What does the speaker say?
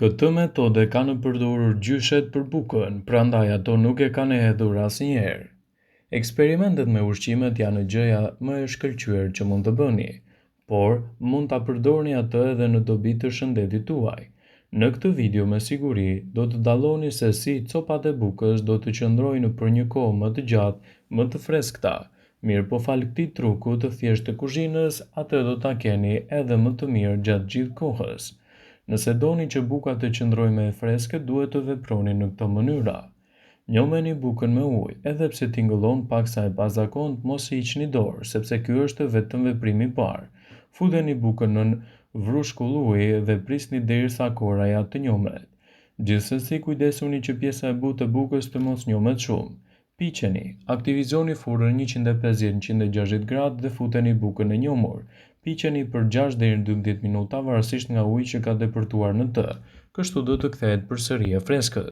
Këtë metodë kanë përdorur gjyshet për bukën, prandaj ato nuk e kanë hedhur asnjëherë. Eksperimentet me ushqimet janë gjëja më e shkëlqyer që mund të bëni, por mund ta përdorni atë edhe në dobi të shëndetit tuaj. Në këtë video me siguri do të dalloni se si copat e bukës do të qëndrojnë për një kohë më të gjatë, më të freskëta. Mirë po fal këtij truku të thjeshtë të kuzhinës, atë do ta keni edhe më të mirë gjatë gjithë kohës. Nëse doni që buka të qëndrojë më e freskët, duhet të veproni në këtë mënyra. Njomeni bukën me ujë, edhe pse tingëllon paksa e pazakontë, mos i hiqni dorë, sepse ky është vetëm veprimi i parë. Fudeni bukën në vrrushkull uji dhe prisni derisa koraja të njomet. Gjithsesi, kujdesuni që pjesa e butë e bukës të mos njomet shumë. Piqeni. Aktivizoni furrën 150-160 gradë dhe futeni bukën e njomur. Piqeni për 6 deri në 12 minuta varësisht nga uji që ka depërtuar në të. Kështu do të kthehet përsëri e freskët.